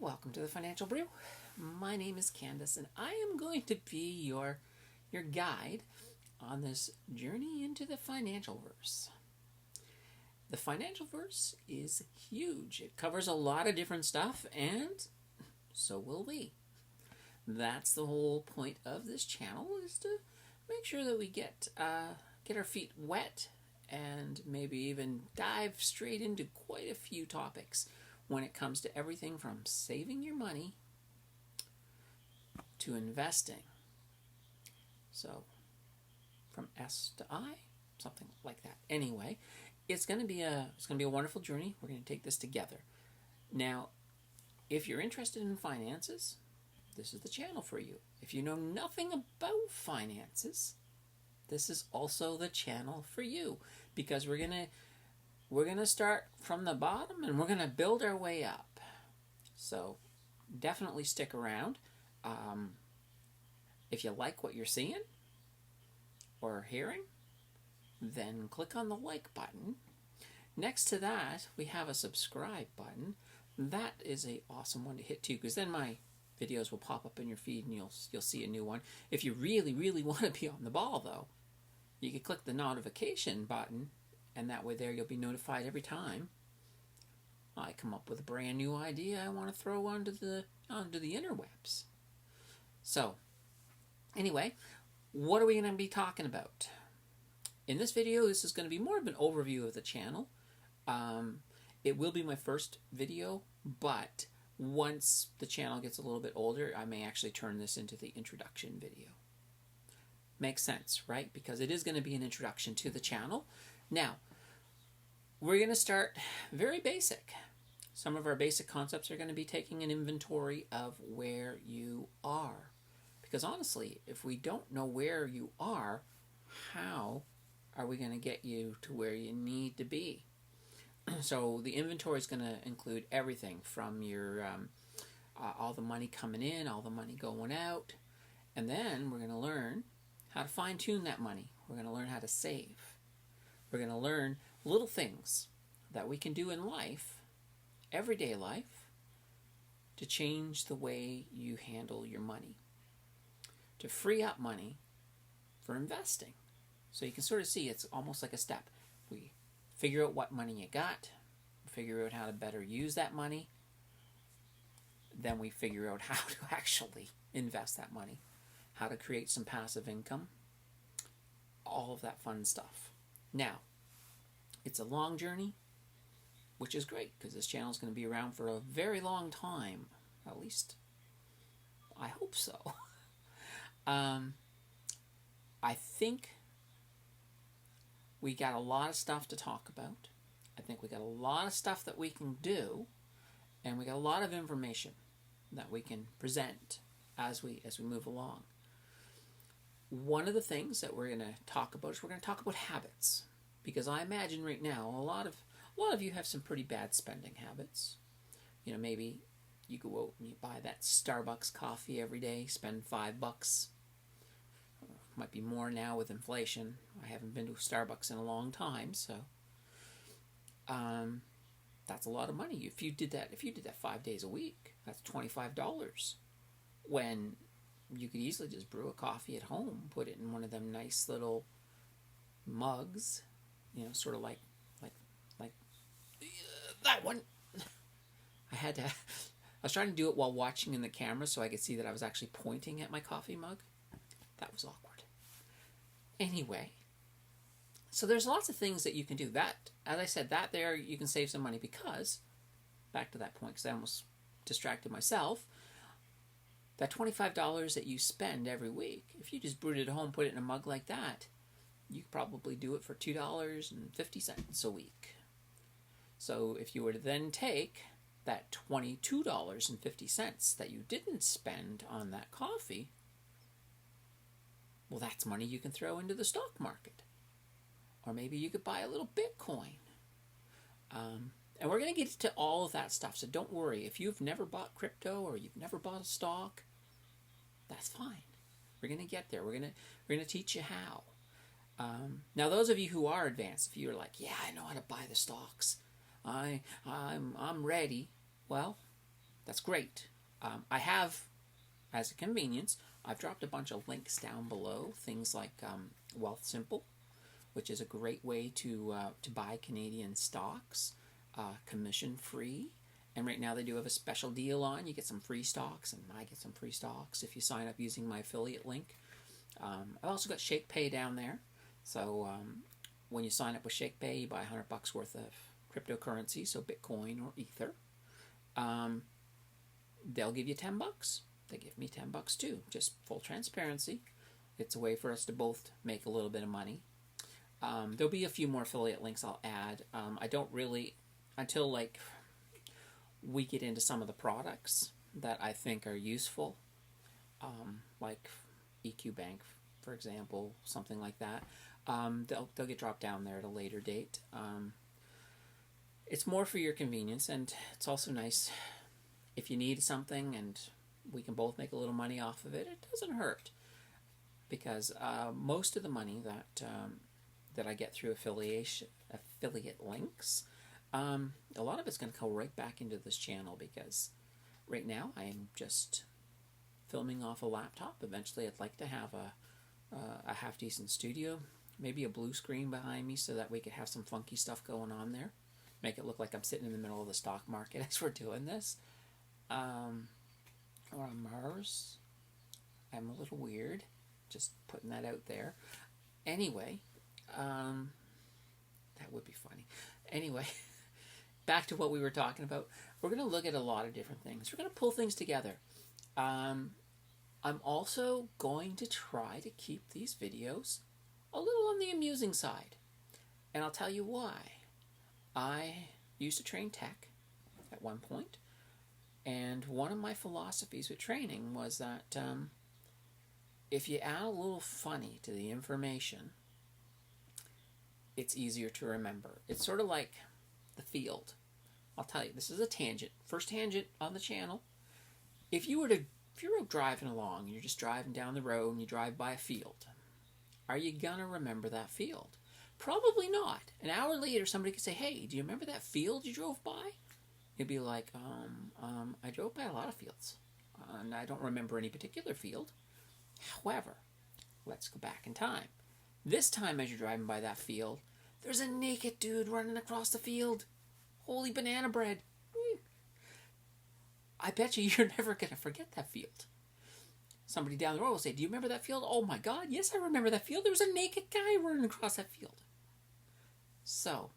Welcome to the Financial Brew. My name is Candace, and I am going to be your guide on this journey into the financial verse. The financial verse is huge. It covers a lot of different stuff, and so will we. That's the whole point of this channel, is to make sure that we get our feet wet and maybe even dive straight into quite a few topics when it comes to everything from saving your money to investing. So, from S to I, something like that. Anyway, it's going to be a wonderful journey. We're going to take this together. Now, if you're interested in finances, this is the channel for you. If you know nothing about finances, this is also the channel for you, because we're going to start from the bottom and we're going to build our way up. So definitely stick around. If you like what you're seeing or hearing, then click on the like button. Next to that, we have a subscribe button. That is an awesome one to hit too, because then my videos will pop up in your feed and you'll see a new one. If you really, really want to be on the ball, though, you can click the notification button, and that way there you'll be notified every time I come up with a brand new idea I want to throw onto the interwebs. So, anyway, what are we going to be talking about? In this video, this is going to be more of an overview of the channel. It will be my first video, but once the channel gets a little bit older, I may actually turn this into the introduction video. Makes sense, right? Because it is going to be an introduction to the channel. Now, we're going to start very basic. Some of our basic concepts are going to be taking an inventory of where you are. Because honestly, if we don't know where you are, how are we going to get you to where you need to be? So the inventory is going to include everything from your all the money coming in, all the money going out, and then we're going to learn how to fine-tune that money. We're going to learn how to save. We're going to learn little things that we can do in life, everyday life, to change the way you handle your money, to free up money for investing. So you can sort of see it's almost like a step. We figure out what money you got, figure out how to better use that money, then we figure out how to actually invest that money, how to create some passive income, all of that fun stuff. Now, it's a long journey, which is great, because this channel is going to be around for a very long time. At least, I hope so. I think we got a lot of stuff to talk about. I think we got a lot of stuff that we can do, and we got a lot of information that we can present as we move along. One of the things that we're going to talk about is we're going to talk about habits, because I imagine right now a lot of you have some pretty bad spending habits. You know, maybe you go out and you buy that Starbucks coffee every day, spend $5. Might be more now with inflation. I haven't been to Starbucks in a long time, so that's a lot of money. If you did that 5 days a week, that's $25. When you could easily just brew a coffee at home, put it in one of them nice little mugs, you know, sort of like that one. I was trying to do it while watching in the camera so I could see that I was actually pointing at my coffee mug. That was awkward. Anyway, so there's lots of things that you can do. That, as I said, that there you can save some money, because, back to that point, because I almost distracted myself, that $25 that you spend every week, if you just brewed it at home, put it in a mug like that, you could probably do it for $2.50 a week. So if you were to then take that $22.50 that you didn't spend on that coffee, well, that's money you can throw into the stock market. Or maybe you could buy a little Bitcoin. And we're going to get to all of that stuff, so don't worry. If you've never bought crypto or you've never bought a stock, that's fine. We're going to get there. We're going to teach you how. Now, those of you who are advanced, if you're like, yeah, I know how to buy the stocks, I'm ready. Well, that's great. I have, as a convenience, I've dropped a bunch of links down below. Things like Wealthsimple, which is a great way to buy Canadian stocks, commission free. And right now they do have a special deal on. You get some free stocks, and I get some free stocks if you sign up using my affiliate link. I've also got ShakePay down there. So when you sign up with ShakePay, you buy $100 worth of cryptocurrency, so Bitcoin or Ether. They'll give you $10. They give me $10 too. Just full transparency. It's a way for us to both make a little bit of money. There'll be a few more affiliate links I'll add. I don't really, until like we get into some of the products that I think are useful, like EQ Bank, for example, something like that. They'll get dropped down there at a later date. It's more for your convenience, and it's also nice if you need something and we can both make a little money off of it. It doesn't hurt, because most of the money that I get through affiliate links, a lot of it's going to go right back into this channel, because right now I am just filming off a laptop. Eventually I'd like to have a half decent studio, maybe a blue screen behind me so that we could have some funky stuff going on there, make it look like I'm sitting in the middle of the stock market as we're doing this, or on Mars. I'm a little weird, just putting that out there. Anyway, that would be funny. Anyway, back to what we were talking about. We're going to look at a lot of different things. We're going to pull things together. I'm also going to try to keep these videos a little on the amusing side. And I'll tell you why. I used to train tech at one point, and one of my philosophies with training was that if you add a little funny to the information, it's easier to remember. It's sort of like the field. I'll tell you, this is a tangent. First tangent on the channel. If you were driving along, and you're just driving down the road and you drive by a field, are you gonna remember that field? Probably not. An hour later, somebody could say, "Hey, do you remember that field you drove by?" You'd be like, I drove by a lot of fields, and I don't remember any particular field. However, let's go back in time. This time, as you're driving by that field, there's a naked dude running across the field. Holy banana bread. I bet you're never going to forget that field. Somebody down the road will say, "Do you remember that field?" "Oh my God, yes, I remember that field. There was a naked guy running across that field." So,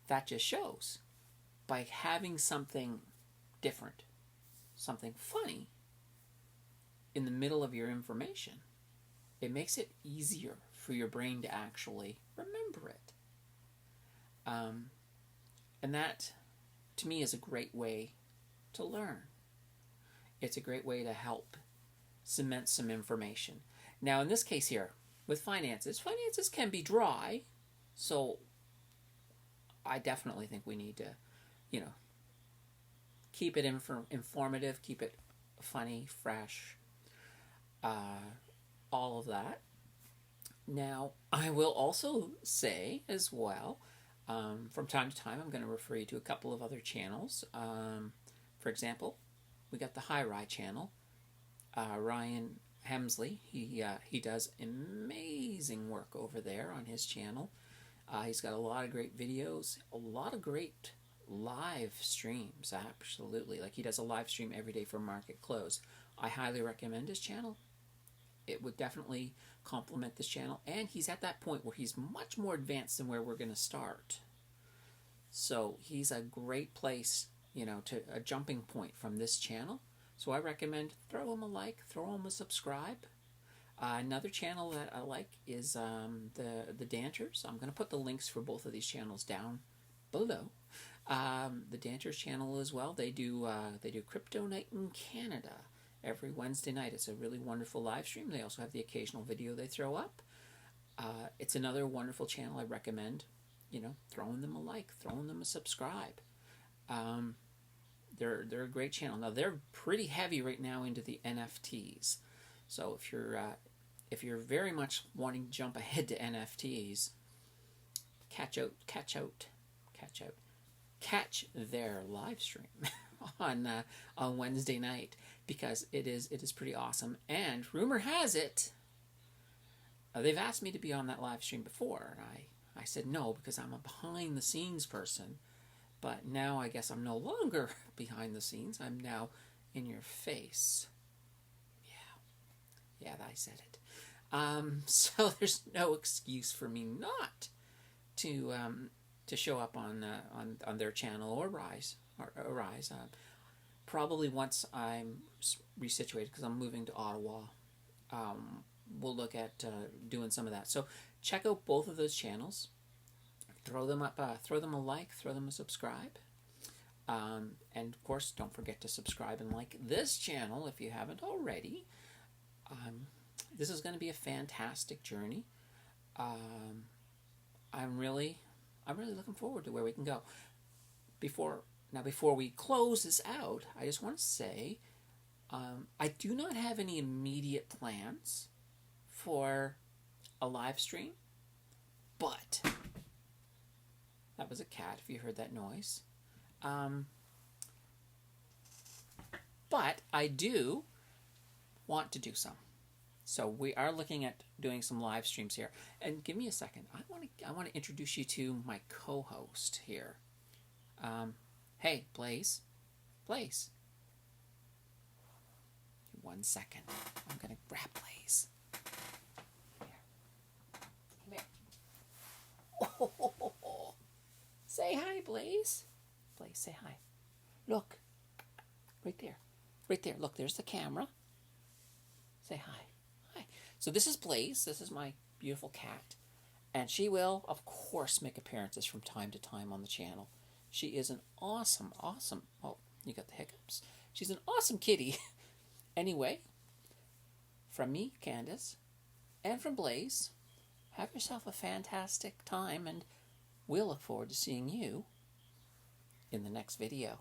that just shows, by having something different, something funny, in the middle of your information, it makes it easier for your brain to actually remember it. And that, to me, is a great way to learn. It's a great way to help cement some information. Now, in this case here, with finances can be dry, so I definitely think we need to, keep it informative, keep it funny, fresh, all of that. Now, I will also say as well, from time to time, I'm going to refer you to a couple of other channels. For example, we got the High Rye channel. Ryan Hemsley, he does amazing work over there on his channel. He's got a lot of great videos, a lot of great live streams, absolutely. Like, he does a live stream every day from market close. I highly recommend his channel. It would definitely complement this channel, and he's at that point where he's much more advanced than where we're going to start. So he's a great place, to a jumping point from this channel. So I recommend throw him a like, throw him a subscribe. Another channel that I like is the Danters. I'm going to put the links for both of these channels down below. The Danters channel as well. They do Crypto Night in Canada every Wednesday night. It's a really wonderful live stream. They also have the occasional video they throw up. It's another wonderful channel I recommend. Throwing them a like, throwing them a subscribe. They're a great channel. Now, they're pretty heavy right now into the NFTs. So if you're very much wanting to jump ahead to NFTs, catch their live stream on Wednesday night, because it is pretty awesome. And rumor has it, they've asked me to be on that live stream before, and I said no because I'm a behind the scenes person. But now I guess I'm no longer behind the scenes. I'm now in your face. Yeah, I said it. So there's no excuse for me not to show up on their channel or Rise. Probably once I'm resituated, because I'm moving to Ottawa. We'll look at doing some of that. So check out both of those channels. Throw them up. Throw them a like. Throw them a subscribe. And of course, don't forget to subscribe and like this channel if you haven't already. This is going to be a fantastic journey. I'm really looking forward to where we can go. Before we close this out, I just want to say I do not have any immediate plans for a live stream, but that was a cat, if you heard that noise. But I do want to do some. So we are looking at doing some live streams here. And give me a second. I want to introduce you to my co-host here. Hey, Blaze. Blaze. 1 second. I'm going to grab Blaze. Come here. Oh, say hi, Blaze. Blaze, say hi. Look. Right there. Right there. Look, there's the camera. Say hi. Hi. So this is Blaze. This is my beautiful cat. And she will, of course, make appearances from time to time on the channel. She is an awesome, oh, you got the hiccups. She's an awesome kitty. Anyway, from me, Candace, and from Blaze, have yourself a fantastic time, and we'll look forward to seeing you in the next video.